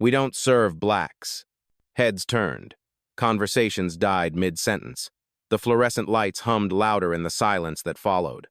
We don't serve blacks. Heads turned. Conversations died mid-sentence. The fluorescent lights hummed louder in the silence that followed.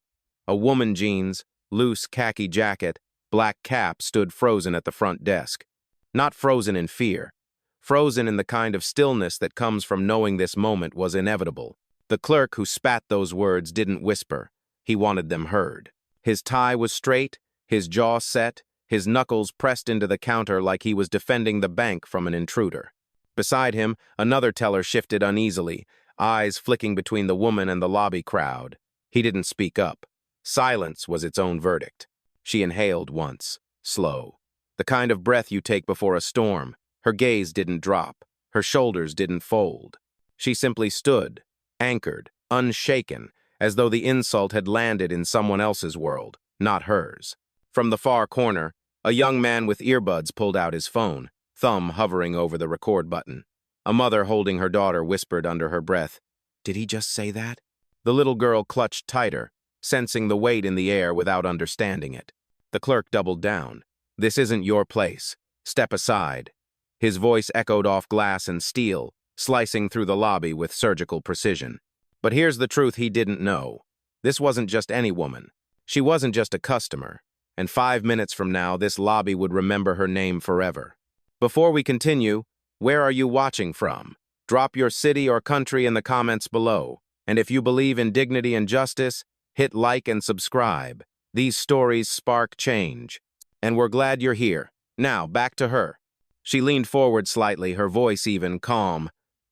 A woman jeans, loose khaki jacket, black cap stood frozen at the front desk. Not frozen in fear. Frozen in the kind of stillness that comes from knowing this moment was inevitable. The clerk who spat those words didn't whisper. He wanted them heard. His tie was straight, his jaw set, his knuckles pressed into the counter like he was defending the bank from an intruder. Beside him, another teller shifted uneasily, eyes flicking between the woman and the lobby crowd. He didn't speak up. Silence was its own verdict. She inhaled once, slow. The kind of breath you take before a storm. Her gaze didn't drop. Her shoulders didn't fold. She simply stood, anchored, unshaken, as though the insult had landed in someone else's world, not hers. From the far corner, a young man with earbuds pulled out his phone, thumb hovering over the record button. A mother holding her daughter whispered under her breath, "Did he just say that?" The little girl clutched tighter, sensing the weight in the air without understanding it. The clerk doubled down. "This isn't your place. Step aside." His voice echoed off glass and steel, slicing through the lobby with surgical precision. But here's the truth he didn't know. This wasn't just any woman. She wasn't just a customer. And 5 minutes from now, this lobby would remember her name forever. Before we continue, where are you watching from? Drop your city or country in the comments below. And if you believe in dignity and justice, hit like and subscribe. These stories spark change. And we're glad you're here. Now, back to her. She leaned forward slightly, her voice even, calm.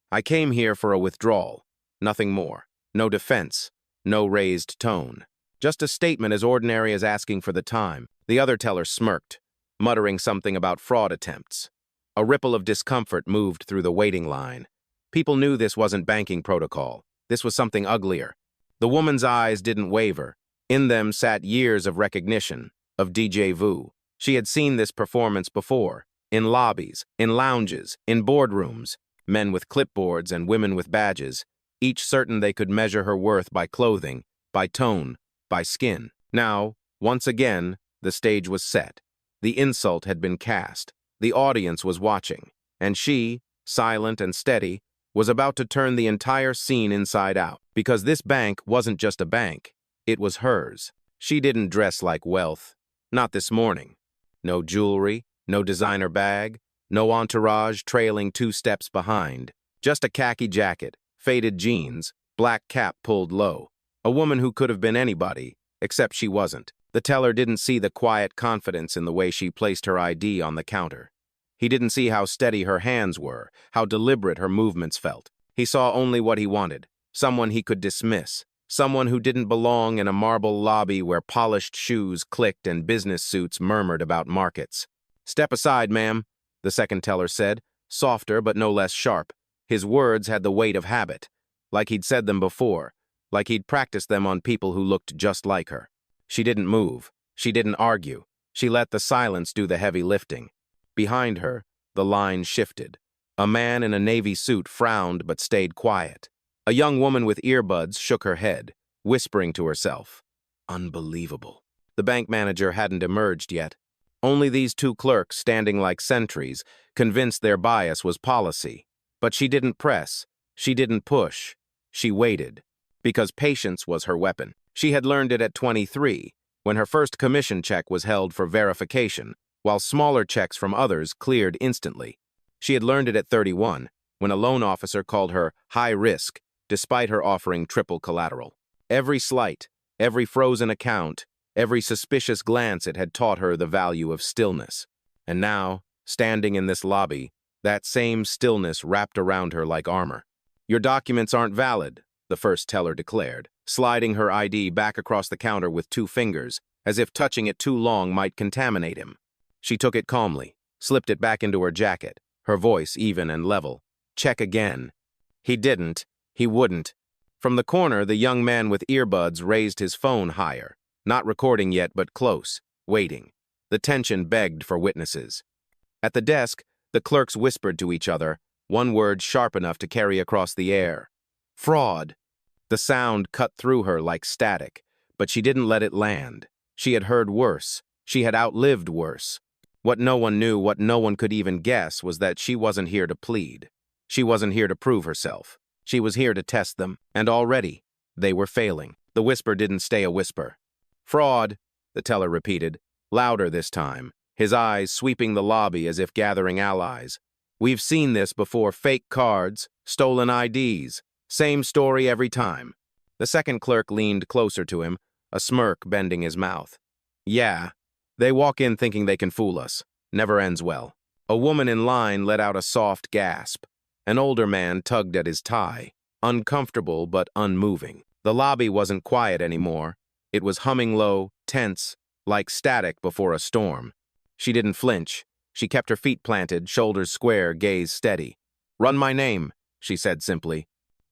"I came here for a withdrawal. Nothing more. No defense. No raised tone. Just a statement as ordinary as asking for the time." The other teller smirked, muttering something about fraud attempts. A ripple of discomfort moved through the waiting line. People knew this wasn't banking protocol. This was something uglier. The woman's eyes didn't waver. In them sat years of recognition, of déjà vu. She had seen this performance before. In lobbies, in lounges, in boardrooms, men with clipboards and women with badges, each certain they could measure her worth by clothing, by tone, by skin. Now, once again, the stage was set. The insult had been cast. The audience was watching. And she, silent and steady, was about to turn the entire scene inside out. Because this bank wasn't just a bank. It was hers. She didn't dress like wealth. Not this morning. No jewelry. No designer bag, no entourage trailing 2 steps behind. Just a khaki jacket, faded jeans, black cap pulled low. A woman who could have been anybody, except she wasn't. The teller didn't see the quiet confidence in the way she placed her ID on the counter. He didn't see how steady her hands were, how deliberate her movements felt. He saw only what he wanted, someone he could dismiss, someone who didn't belong in a marble lobby where polished shoes clicked and business suits murmured about markets. "Step aside, ma'am," the second teller said, softer but no less sharp. His words had the weight of habit, like he'd said them before, like he'd practiced them on people who looked just like her. She didn't move. She didn't argue. She let the silence do the heavy lifting. Behind her, the line shifted. A man in a navy suit frowned but stayed quiet. A young woman with earbuds shook her head, whispering to herself. Unbelievable. The bank manager hadn't emerged yet. Only these 2 clerks, standing like sentries, convinced their bias was policy. But she didn't press. She didn't push. She waited. Because patience was her weapon. She had learned it at 23, when her first commission check was held for verification, while smaller checks from others cleared instantly. She had learned it at 31, when a loan officer called her high risk, despite her offering triple collateral. Every slight, every frozen account, every suspicious glance it had taught her the value of stillness. And now, standing in this lobby, that same stillness wrapped around her like armor. "Your documents aren't valid," the first teller declared, sliding her ID back across the counter with 2 fingers, as if touching it too long might contaminate him. She took it calmly, slipped it back into her jacket, her voice even and level. "Check again." He didn't. He wouldn't. From the corner, the young man with earbuds raised his phone higher. Not recording yet, but close, waiting. The tension begged for witnesses. At the desk, the clerks whispered to each other, one word sharp enough to carry across the air. "Fraud." The sound cut through her like static, but she didn't let it land. She had heard worse. She had outlived worse. What no one knew, what no one could even guess, was that she wasn't here to plead. She wasn't here to prove herself. She was here to test them, and already, they were failing. The whisper didn't stay a whisper. "Fraud," the teller repeated, louder this time, his eyes sweeping the lobby as if gathering allies. "We've seen this before, fake cards, stolen IDs. Same story every time." The second clerk leaned closer to him, a smirk bending his mouth. "Yeah, they walk in thinking they can fool us. Never ends well." A woman in line let out a soft gasp. An older man tugged at his tie, uncomfortable but unmoving. The lobby wasn't quiet anymore. It was humming low, tense, like static before a storm. She didn't flinch. She kept her feet planted, shoulders square, gaze steady. "Run my name," she said simply.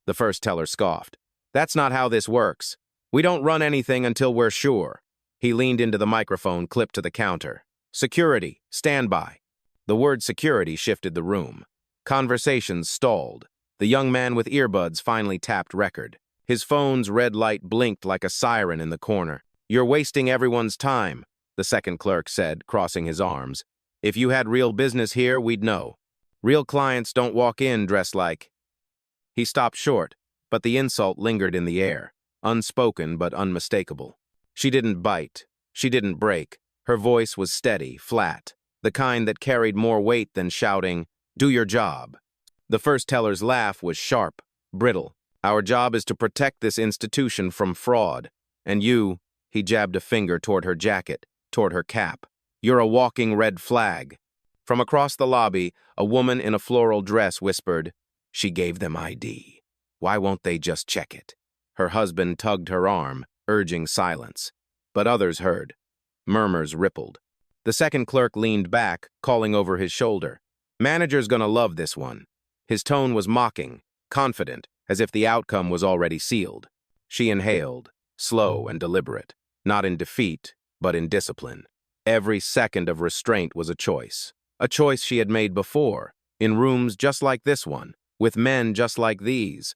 The first teller scoffed. "That's not how this works. We don't run anything until we're sure." He leaned into the microphone clipped to the counter. "Security, stand by." The word security shifted the room. Conversations stalled. The young man with earbuds finally tapped record. His phone's red light blinked like a siren in the corner. "You're wasting everyone's time," the second clerk said, crossing his arms. "If you had real business here, we'd know. Real clients don't walk in dressed like—" He stopped short, but the insult lingered in the air, unspoken but unmistakable. She didn't bite. She didn't break. Her voice was steady, flat, the kind that carried more weight than shouting, "Do your job." The first teller's laugh was sharp, brittle. "Our job is to protect this institution from fraud. And you," he jabbed a finger toward her jacket, toward her cap, "you're a walking red flag." From across the lobby, a woman in a floral dress whispered, "She gave them ID. Why won't they just check it?" Her husband tugged her arm, urging silence. But others heard. Murmurs rippled. The second clerk leaned back, calling over his shoulder. "Manager's gonna love this one." His tone was mocking, confident, as if the outcome was already sealed. She inhaled, slow and deliberate, not in defeat, but in discipline. Every second of restraint was a choice she had made before, in rooms just like this one, with men just like these.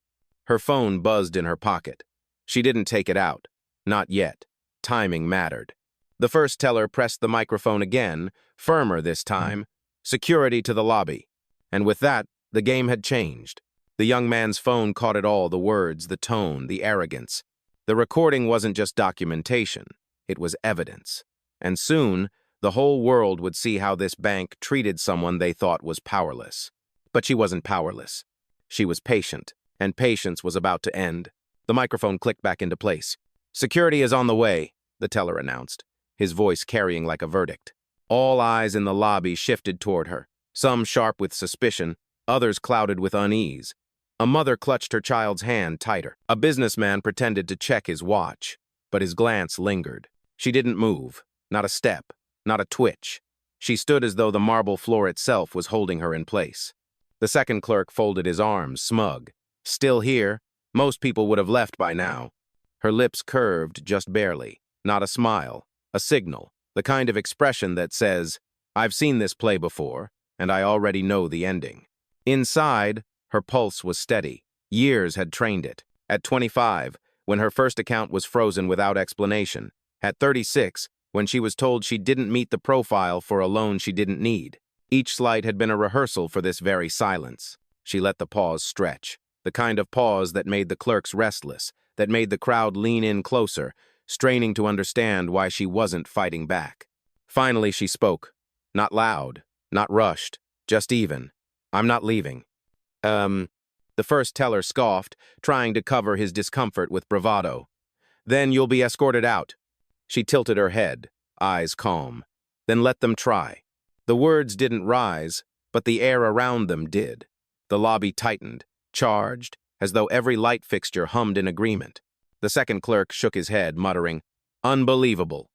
Her phone buzzed in her pocket. She didn't take it out. Not yet. Timing mattered. The first teller pressed the microphone again, firmer this time. "Security to the lobby." And with that, the game had changed. The young man's phone caught it all, the words, the tone, the arrogance. The recording wasn't just documentation. It was evidence. And soon, the whole world would see how this bank treated someone they thought was powerless. But she wasn't powerless. She was patient, and patience was about to end. The microphone clicked back into place. "Security is on the way," the teller announced, his voice carrying like a verdict. All eyes in the lobby shifted toward her, some sharp with suspicion, others clouded with unease. A mother clutched her child's hand tighter. A businessman pretended to check his watch, but his glance lingered. She didn't move, not a step, not a twitch. She stood as though the marble floor itself was holding her in place. The second clerk folded his arms, smug. Still here, most people would have left by now. Her lips curved just barely, not a smile, a signal, the kind of expression that says, "I've seen this play before, and I already know the ending." Inside, her pulse was steady. Years had trained it. At 25, when her first account was frozen without explanation. At 36, when she was told she didn't meet the profile for a loan she didn't need. Each slight had been a rehearsal for this very silence. She let the pause stretch, the kind of pause that made the clerks restless, that made the crowd lean in closer, straining to understand why she wasn't fighting back. Finally, she spoke. Not loud, not rushed, just even. "I'm not leaving." The first teller scoffed, trying to cover his discomfort with bravado. "Then you'll be escorted out." She tilted her head, eyes calm. "Then let them try." The words didn't rise, but the air around them did. The lobby tightened, charged, as though every light fixture hummed in agreement. The second clerk shook his head, muttering, "Unbelievable."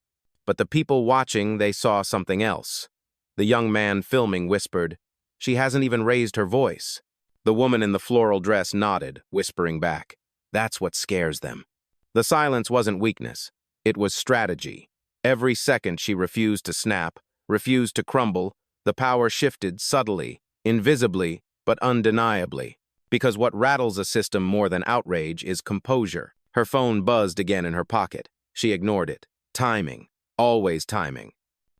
But the people watching, they saw something else. The young man filming whispered, "She hasn't even raised her voice." The woman in the floral dress nodded, whispering back, "That's what scares them." The silence wasn't weakness. It was strategy. Every second she refused to snap, refused to crumble, the power shifted subtly, invisibly, but undeniably. Because what rattles a system more than outrage is composure. Her phone buzzed again in her pocket. She ignored it. Timing. Always timing.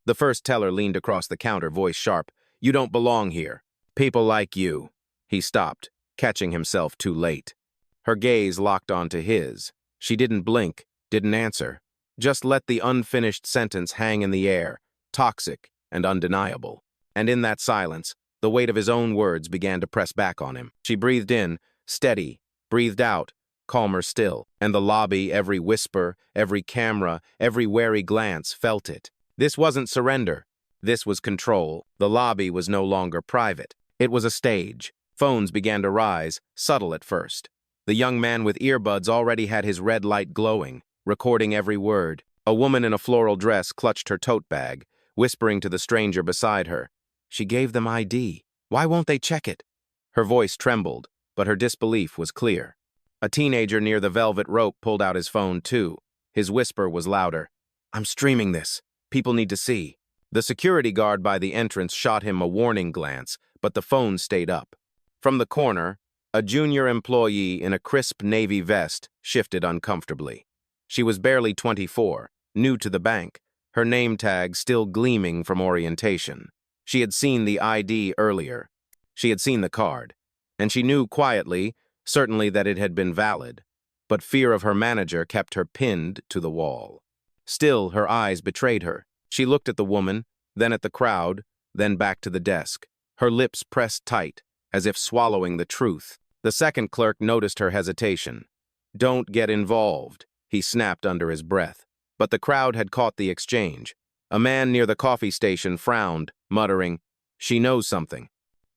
The first teller leaned across the counter, voice sharp. You don't belong here. People like you. He stopped, catching himself too late. Her gaze locked onto his. She didn't blink, didn't answer. Just let the unfinished sentence hang in the air, toxic and undeniable. And in that silence, the weight of his own words began to press back on him. She breathed in, steady, breathed out, calmer still. And the lobby, every whisper, every camera, every wary glance felt it. This wasn't surrender. This was control. The lobby was no longer private. It was a stage. Phones began to rise, subtle at first. The young man with earbuds already had his red light glowing, recording every word. A woman in a floral dress clutched her tote bag, whispering to the stranger beside her. She gave them ID. Why won't they check it? Her voice trembled, but her disbelief was clear. A teenager near the velvet rope pulled out his phone too. His whisper was louder. I'm streaming this. People need to see. The security guard by the entrance shot him a warning glance, but the phone stayed up. From the corner, a junior employee in a crisp navy vest shifted uncomfortably. She was barely 24, new to the bank, her name tag still gleaming from orientation. She had seen the ID earlier. She had seen the card, and she knew quietly, certainly, that it had been valid, but fear of her manager kept her pinned to the wall. Still, her eyes betrayed her. She looked at the woman, then at the crowd, then back to the desk. Her lips pressed tight, as if swallowing the truth. The second clerk noticed her hesitation. Don't get involved, he snapped under his breath. But the crowd had caught the exchange. A man near the coffee station frowned, muttering, She knows something.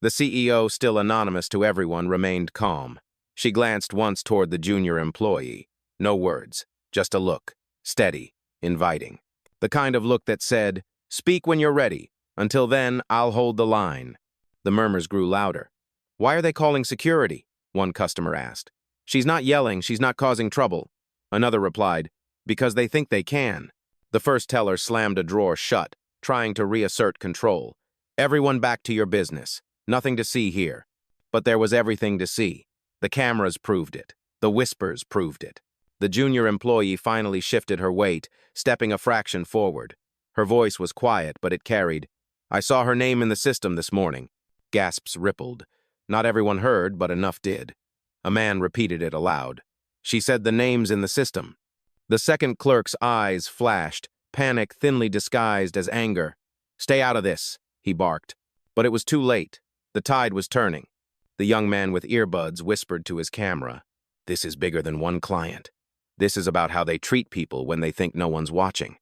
The CEO, still anonymous to everyone, remained calm. She glanced once toward the junior employee. No words, just a look, steady, inviting. The kind of look that said, Speak when you're ready. Until then, I'll hold the line. The murmurs grew louder. Why are they calling security? One customer asked. She's not yelling, she's not causing trouble. Another replied, Because they think they can. The first teller slammed a drawer shut, trying to reassert control. Everyone back to your business. Nothing to see here. But there was everything to see. The cameras proved it. The whispers proved it. The junior employee finally shifted her weight, stepping a fraction forward. Her voice was quiet, but it carried. I saw her name in the system this morning. Gasps rippled. Not everyone heard, but enough did. A man repeated it aloud. She said the name's in the system. The second clerk's eyes flashed, panic thinly disguised as anger. Stay out of this, he barked. But it was too late. The tide was turning. The young man with earbuds whispered to his camera. This is bigger than one client. This is about how they treat people when they think no one's watching.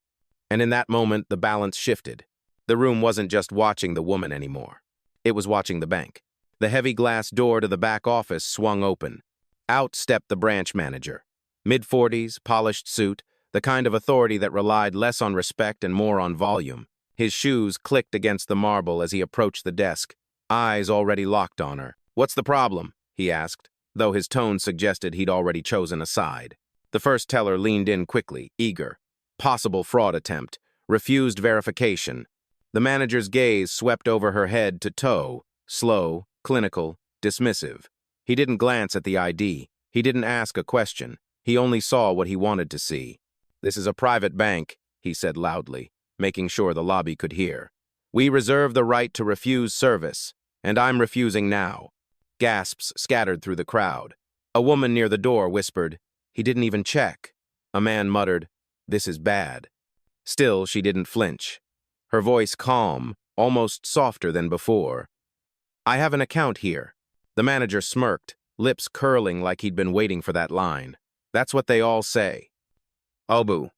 And in that moment, the balance shifted. The room wasn't just watching the woman anymore. It was watching the bank. The heavy glass door to the back office swung open. Out stepped the branch manager. Mid-40s, polished suit, the kind of authority that relied less on respect and more on volume. His shoes clicked against the marble as he approached the desk, eyes already locked on her. What's the problem? He asked, though his tone suggested he'd already chosen a side. The first teller leaned in quickly, eager. Possible fraud attempt. Refused verification. The manager's gaze swept over her head to toe, slow, clinical, dismissive. He didn't glance at the ID. He didn't ask a question. He only saw what he wanted to see. This is a private bank, he said loudly, making sure the lobby could hear. We reserve the right to refuse service, and I'm refusing now. Gasps scattered through the crowd. A woman near the door whispered, He didn't even check. A man muttered, This is bad. Still, she didn't flinch. Her voice calm, almost softer than before. I have an account here. The manager smirked, lips curling like he'd been waiting for that line. That's what they all say. Obu,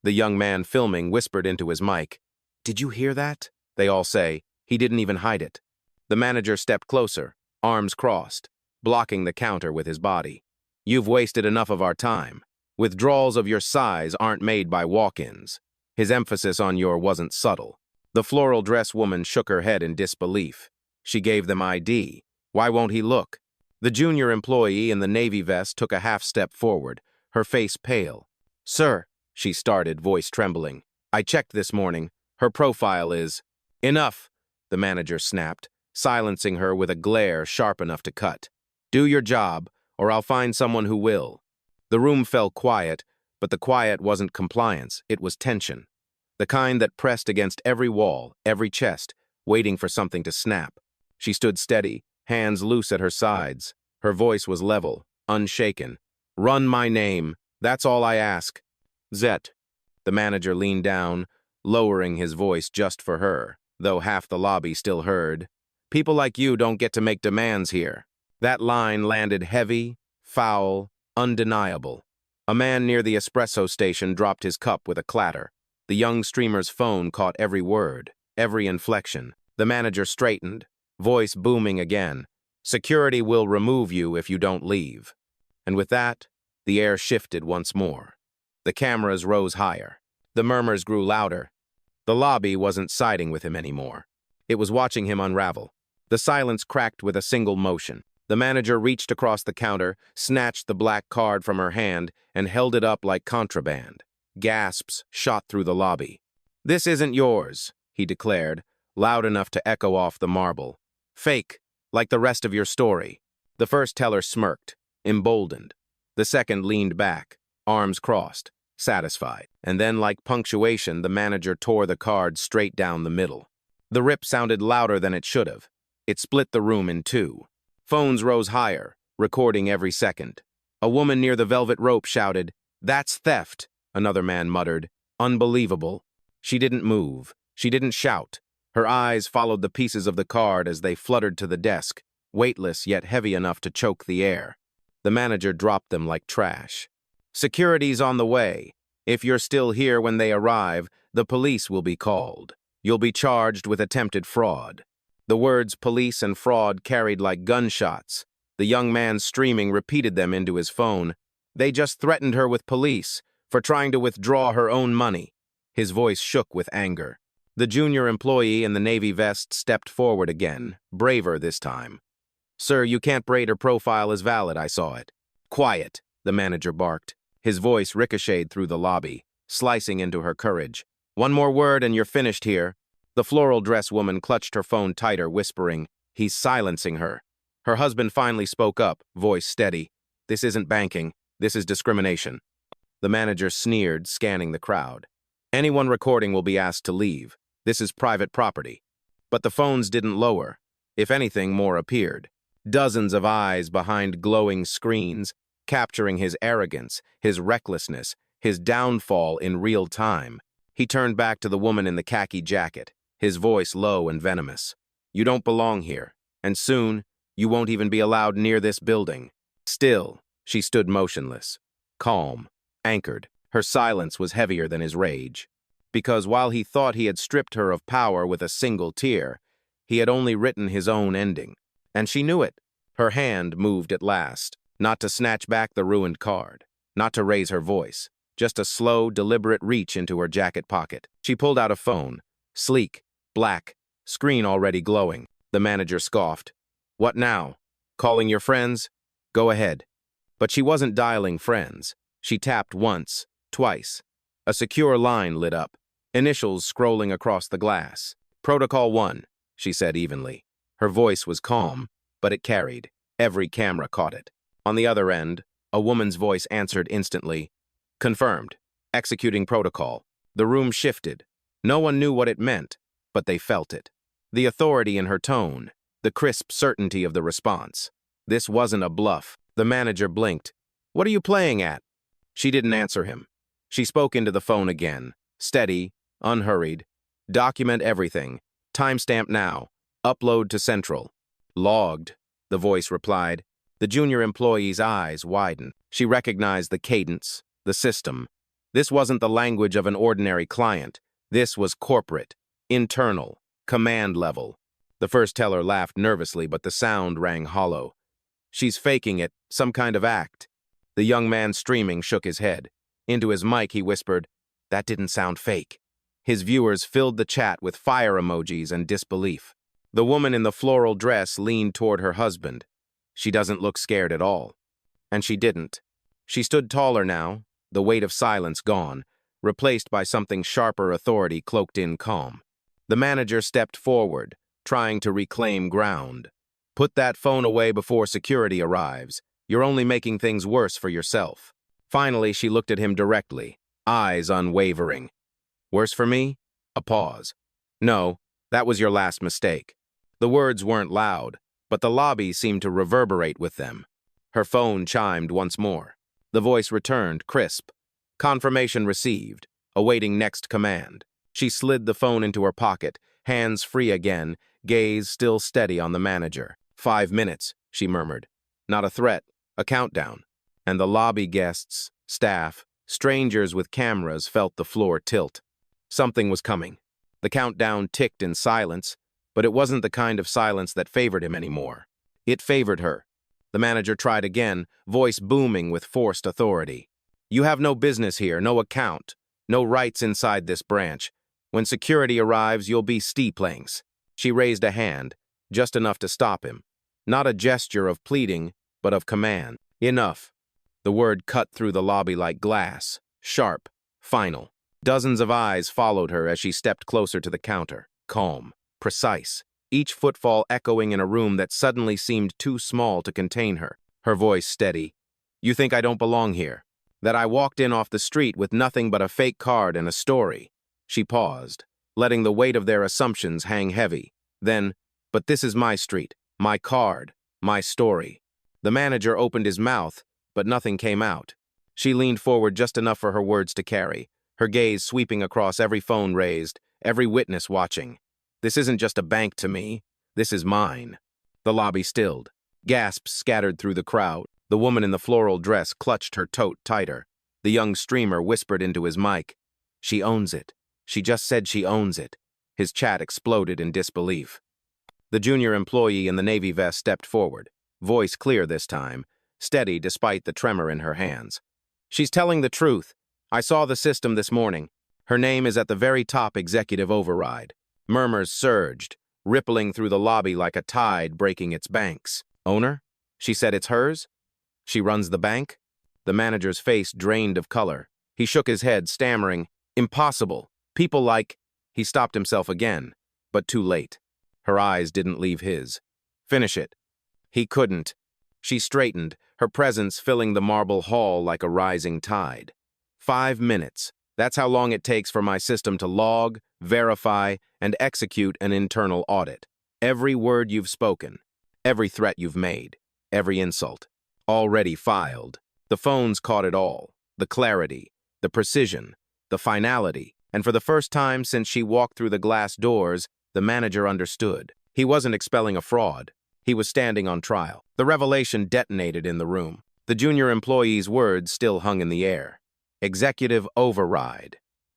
the young man filming whispered into his mic. Did you hear that? They all say. He didn't even hide it. The manager stepped closer, arms crossed, blocking the counter with his body. You've wasted enough of our time. Withdrawals of your size aren't made by walk-ins. His emphasis on your wasn't subtle. The floral dress woman shook her head in disbelief. She gave them ID. Why won't he look? The junior employee in the navy vest took a half step forward, her face pale. Sir, she started, voice trembling. I checked this morning. Her profile is... Enough, the manager snapped, silencing her with a glare sharp enough to cut. Do your job, or I'll find someone who will. The room fell quiet, but the quiet wasn't compliance, it was tension. the kind that pressed against every wall, every chest, waiting for something to snap. She stood steady, hands loose at her sides. Her voice was level, unshaken. "Run my name. That's all I ask." Zet. The manager leaned down, lowering his voice just for her, though half the lobby still heard. "People like you don't get to make demands here." That line landed heavy, foul, undeniable. A man near the espresso station dropped his cup with a clatter. The young streamer's phone caught every word, every inflection. The manager straightened, voice booming again. "Security will remove you if you don't leave." And with that, the air shifted once more. The cameras rose higher. The murmurs grew louder. The lobby wasn't siding with him anymore. It was watching him unravel. The silence cracked with a single motion. The manager reached across the counter, snatched the black card from her hand, and held it up like contraband. Gasps shot through the lobby. "This isn't yours," he declared, loud enough to echo off the marble. "Fake, like the rest of your story." The first teller smirked, emboldened. The second leaned back, arms crossed, satisfied. And then, like punctuation, the manager tore the card straight down the middle. The rip sounded louder than it should have. It split the room in two. Phones rose higher, recording every second. A woman near the velvet rope shouted, "That's theft," another man muttered. "Unbelievable." She didn't move. She didn't shout. Her eyes followed the pieces of the card as they fluttered to the desk, weightless yet heavy enough to choke the air. The manager dropped them like trash. "Security's on the way. If you're still here when they arrive, the police will be called. You'll be charged with attempted fraud." The words police and fraud carried like gunshots. The young man streaming repeated them into his phone. "They just threatened her with police for trying to withdraw her own money." His voice shook with anger. The junior employee in the navy vest stepped forward again, braver this time. "Sir, you can't braid her profile as valid, I saw it." "Quiet," the manager barked. His voice ricocheted through the lobby, slicing into her courage. "One more word and you're finished here." The floral dress woman clutched her phone tighter, whispering, "He's silencing her." Her husband finally spoke up, voice steady. "This isn't banking. This is discrimination." The manager sneered, scanning the crowd. "Anyone recording will be asked to leave. This is private property." But the phones didn't lower. If anything, more appeared. Dozens of eyes behind glowing screens, capturing his arrogance, his recklessness, his downfall in real time. He turned back to the woman in the khaki jacket, his voice low and venomous. "You don't belong here, and soon, you won't even be allowed near this building." Still, she stood motionless, calm, anchored. Her silence was heavier than his rage. Because while he thought he had stripped her of power with a single tear, he had only written his own ending. And she knew it. Her hand moved at last, not to snatch back the ruined card, not to raise her voice, just a slow, deliberate reach into her jacket pocket. She pulled out a phone, sleek, black, screen already glowing. The manager scoffed. "What now? Calling your friends? Go ahead." But she wasn't dialing friends. She tapped once, twice. A secure line lit up, initials scrolling across the glass. "Protocol 1, she said evenly. Her voice was calm, but it carried. Every camera caught it. On the other end, a woman's voice answered instantly. "Confirmed. Executing protocol." The room shifted. No one knew what it meant, but they felt it. The authority in her tone, the crisp certainty of the response. This wasn't a bluff. The manager blinked. "What are you playing at?" She didn't answer him. She spoke into the phone again, steady, unhurried. "Document everything. Timestamp now. Upload to Central." "Logged," the voice replied. The junior employee's eyes widened. She recognized the cadence, the system. This wasn't the language of an ordinary client. This was corporate, internal, command level. The first teller laughed nervously, but the sound rang hollow. "She's faking it, some kind of act." The young man streaming shook his head. Into his mic he whispered, "That didn't sound fake." His viewers filled the chat with fire emojis and disbelief. The woman in the floral dress leaned toward her husband. "She doesn't look scared at all." And she didn't. She stood taller now, the weight of silence gone, replaced by something sharper authority cloaked in calm. The manager stepped forward, trying to reclaim ground. "Put that phone away before security arrives. You're only making things worse for yourself." Finally, she looked at him directly, eyes unwavering. Worse for me? A pause. No, that was your last mistake. The words weren't loud, but the lobby seemed to reverberate with them. Her phone chimed once more. The voice returned, crisp. Confirmation received, awaiting next command. She slid the phone into her pocket, hands free again, gaze still steady on the manager. 5 minutes, she murmured. Not a threat, a countdown. And the lobby guests, staff, strangers with cameras felt the floor tilt. Something was coming. The countdown ticked in silence, but it wasn't the kind of silence that favored him anymore. It favored her. The manager tried again, voice booming with forced authority. You have no business here, no account, no rights inside this branch. When security arrives, you'll be steeplings. She raised a hand, just enough to stop him. Not a gesture of pleading, but of command. Enough. The word cut through the lobby like glass, sharp, final. Dozens of eyes followed her as she stepped closer to the counter, calm, precise, each footfall echoing in a room that suddenly seemed too small to contain her. Her voice steady. You think I don't belong here? That I walked in off the street with nothing but a fake card and a story? She paused, letting the weight of their assumptions hang heavy. Then, but this is my street, my card, my story. The manager opened his mouth, but nothing came out. She leaned forward just enough for her words to carry, her gaze sweeping across every phone raised, every witness watching. This isn't just a bank to me. This is mine. The lobby stilled. Gasps scattered through the crowd. The woman in the floral dress clutched her tote tighter. The young streamer whispered into his mic. She owns it. She just said she owns it. His chat exploded in disbelief. The junior employee in the navy vest stepped forward, voice clear this time, steady despite the tremor in her hands. She's telling the truth. I saw the system this morning. Her name is at the very top executive override. Murmurs surged, rippling through the lobby like a tide breaking its banks. Owner? She said it's hers? She runs the bank? The manager's face drained of color. He shook his head, stammering, Impossible. People like... He stopped himself again, but too late. Her eyes didn't leave his. Finish it. He couldn't. She straightened, her presence filling the marble hall like a rising tide. 5 minutes. That's how long it takes for my system to log, verify, and execute an internal audit. Every word you've spoken, every threat you've made, every insult. Already filed. The phones caught it all. The clarity, the precision, the finality. And for the first time since she walked through the glass doors, the manager understood. He wasn't expelling a fraud. He was standing on trial. The revelation detonated in the room. The junior employee's words still hung in the air. Executive override.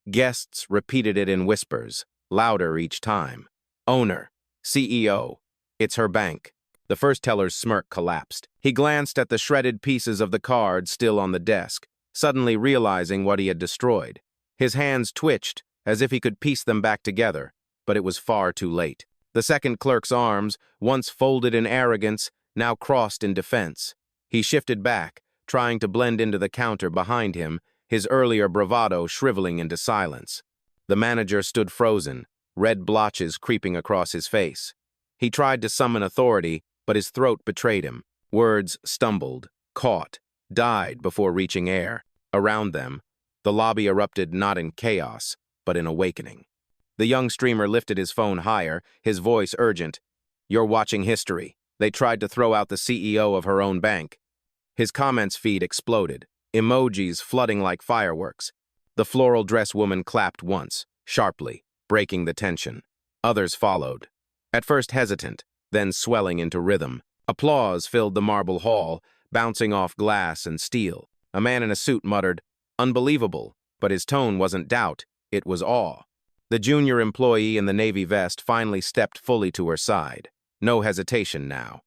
Guests repeated it in whispers, louder each time. Owner. CEO. It's her bank. The first teller's smirk collapsed. He glanced at the shredded pieces of the card still on the desk, suddenly realizing what he had destroyed. His hands twitched, as if he could piece them back together, but it was far too late. The second clerk's arms, once folded in arrogance, now crossed in defense. He shifted back, trying to blend into the counter behind him, his earlier bravado shriveling into silence. The manager stood frozen, red blotches creeping across his face. He tried to summon authority, but his throat betrayed him. Words stumbled, caught, died before reaching air. Around them, the lobby erupted not in chaos, but in awakening. The young streamer lifted his phone higher, his voice urgent. You're watching history. They tried to throw out the CEO of her own bank. His comments feed exploded, emojis flooding like fireworks. The floral dress woman clapped once, sharply, breaking the tension. Others followed. At first hesitant, then swelling into rhythm. Applause filled the marble hall, bouncing off glass and steel. A man in a suit muttered, Unbelievable, but his tone wasn't doubt, it was awe. The junior employee in the navy vest finally stepped fully to her side. No hesitation now.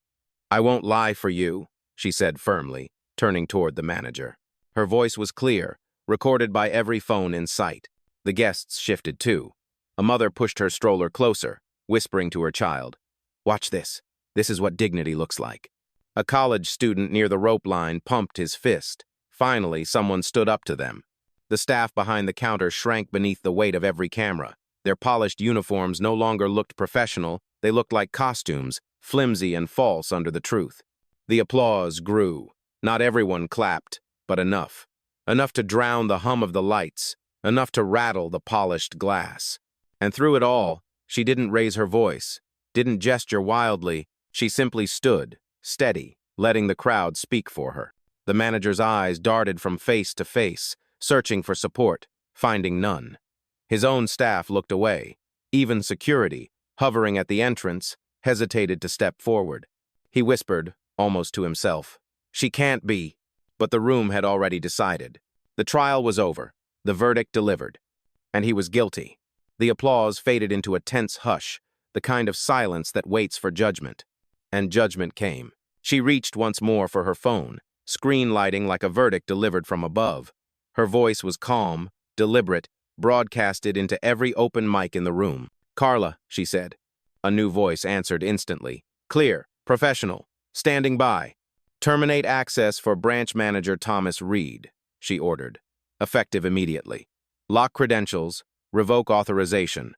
I won't lie for you, she said firmly, turning toward the manager. Her voice was clear, recorded by every phone in sight. The guests shifted too. A mother pushed her stroller closer, whispering to her child, Watch this. This is what dignity looks like. A college student near the rope line pumped his fist. Finally, someone stood up to them. The staff behind the counter shrank beneath the weight of every camera. Their polished uniforms no longer looked professional. They looked like costumes, flimsy and false under the truth. The applause grew. Not everyone clapped, but enough. Enough to drown the hum of the lights. enough to rattle the polished glass. And through it all, she didn't raise her voice, didn't gesture wildly. She simply stood, steady, letting the crowd speak for her. The manager's eyes darted from face to face, searching for support, finding none. His own staff looked away. Even security, hovering at the entrance, hesitated to step forward. He whispered, almost to himself, "She can't be." But the room had already decided. The trial was over, the verdict delivered, and he was guilty. The applause faded into a tense hush, the kind of silence that waits for judgment. And judgment came. She reached once more for her phone, screen lighting like a verdict delivered from above. Her voice was calm, deliberate, broadcasted into every open mic in the room. "Carla," she said. A new voice answered instantly. "Clear, professional, standing by. Terminate access for branch manager Thomas Reed," she ordered. Effective immediately. "Lock credentials, revoke authorization."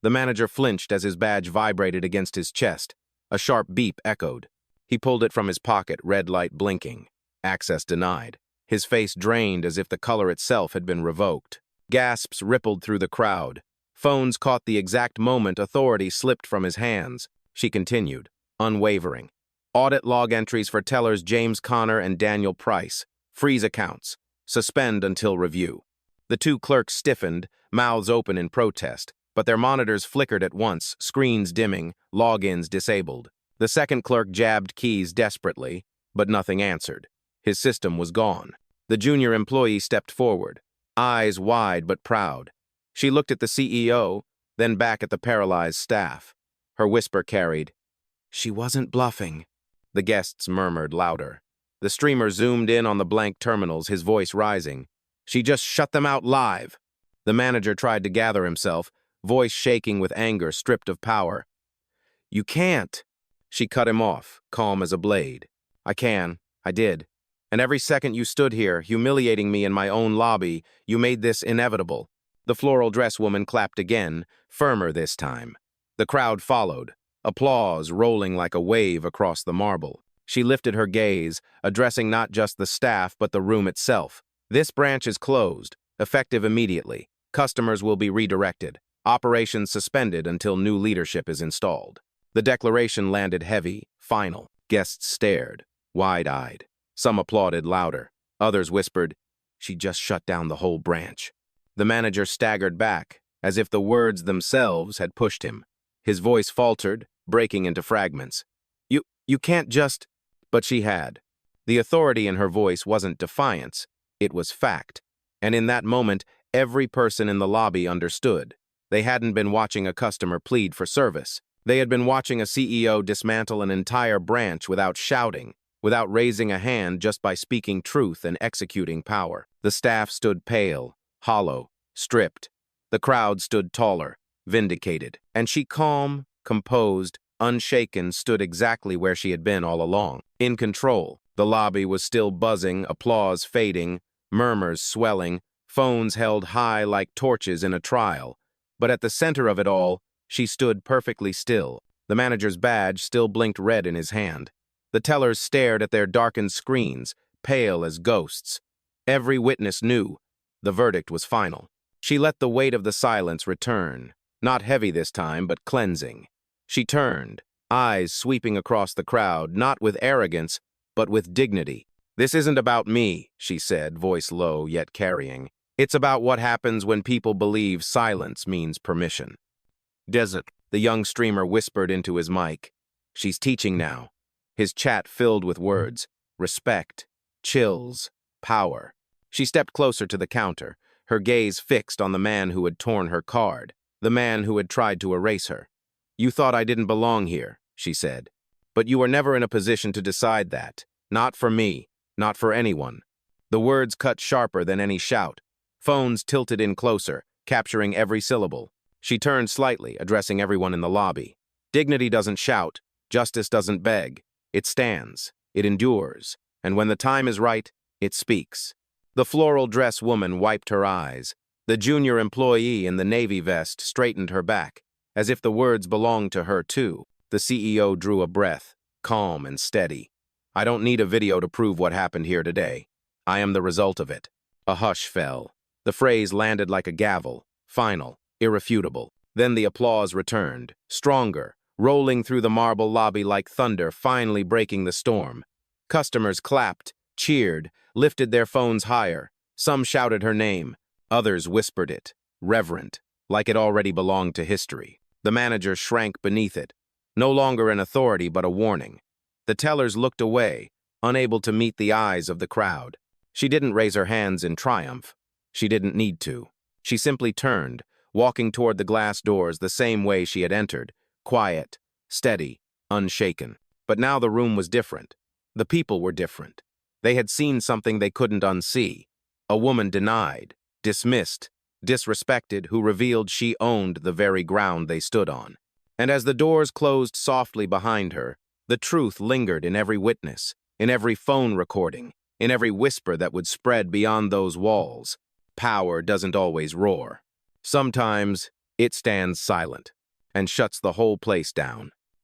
The manager flinched as his badge vibrated against his chest. A sharp beep echoed. He pulled it from his pocket, red light blinking. Access denied. His face drained as if the color itself had been revoked. Gasps rippled through the crowd. Phones caught the exact moment authority slipped from his hands. She continued, unwavering. "Audit log entries for tellers James Connor and Daniel Price. Freeze accounts. Suspend until review." The two clerks stiffened, mouths open in protest, but their monitors flickered at once, screens dimming, logins disabled. The second clerk jabbed keys desperately, but nothing answered. His system was gone. The junior employee stepped forward, eyes wide but proud. She looked at the CEO, then back at the paralyzed staff. Her whisper carried, "She wasn't bluffing." The guests murmured louder. The streamer zoomed in on the blank terminals, his voice rising. "She just shut them out live." The manager tried to gather himself, voice shaking with anger, stripped of power. "You can't." She cut him off, calm as a blade. "I can. I did. And every second you stood here, humiliating me in my own lobby, you made this inevitable." The floral dress woman clapped again, firmer this time. The crowd followed, applause rolling like a wave across the marble. She lifted her gaze, addressing not just the staff but the room itself. "This branch is closed, effective immediately. Customers will be redirected. Operations suspended until new leadership is installed." The declaration landed heavy, final. Guests stared, wide-eyed. Some applauded louder. Others whispered, "She just shut down the whole branch." The manager staggered back, as if the words themselves had pushed him. His voice faltered, breaking into fragments. You can't just..." But she had. The authority in her voice wasn't defiance, it was fact. And in that moment, every person in the lobby understood. They hadn't been watching a customer plead for service. They had been watching a CEO dismantle an entire branch without shouting, without raising a hand, just by speaking truth and executing power. The staff stood pale, hollow, stripped. The crowd stood taller, vindicated. And she, calm, composed, unshaken, stood exactly where she had been all along, in control. The lobby was still buzzing, applause fading, murmurs swelling, phones held high like torches in a trial. But at the center of it all, she stood perfectly still. The manager's badge still blinked red in his hand. The tellers stared at their darkened screens, pale as ghosts. Every witness knew. The verdict was final. She let the weight of the silence return, not heavy this time, but cleansing. She turned, eyes sweeping across the crowd, not with arrogance, but with dignity. "This isn't about me," she said, voice low yet carrying. "It's about what happens when people believe silence means permission." "Desert," the young streamer whispered into his mic. "She's teaching now." His chat filled with words, respect, chills, power. She stepped closer to the counter, her gaze fixed on the man who had torn her card, the man who had tried to erase her. "You thought I didn't belong here," she said. "But you were never in a position to decide that. Not for me, not for anyone." The words cut sharper than any shout. Phones tilted in closer, capturing every syllable. She turned slightly, addressing everyone in the lobby. "Dignity doesn't shout, justice doesn't beg. It stands, it endures, and when the time is right, it speaks." The floral dress woman wiped her eyes. The junior employee in the navy vest straightened her back, as if the words belonged to her too. The CEO drew a breath, calm and steady. "I don't need a video to prove what happened here today. I am the result of it." A hush fell. The phrase landed like a gavel, final, irrefutable. Then the applause returned, stronger, rolling through the marble lobby like thunder, finally breaking the storm. Customers clapped, cheered, lifted their phones higher. Some shouted her name, others whispered it, reverent, like it already belonged to history. The manager shrank beneath it, no longer an authority but a warning. The tellers looked away, unable to meet the eyes of the crowd. She didn't raise her hands in triumph. She didn't need to. She simply turned, walking toward the glass doors the same way she had entered, quiet, steady, unshaken. But now the room was different. The people were different. They had seen something they couldn't unsee. A woman denied, dismissed, disrespected, who revealed she owned the very ground they stood on. And as the doors closed softly behind her, the truth lingered in every witness, in every phone recording, in every whisper that would spread beyond those walls. Power doesn't always roar. Sometimes it stands silent and shuts the whole place down.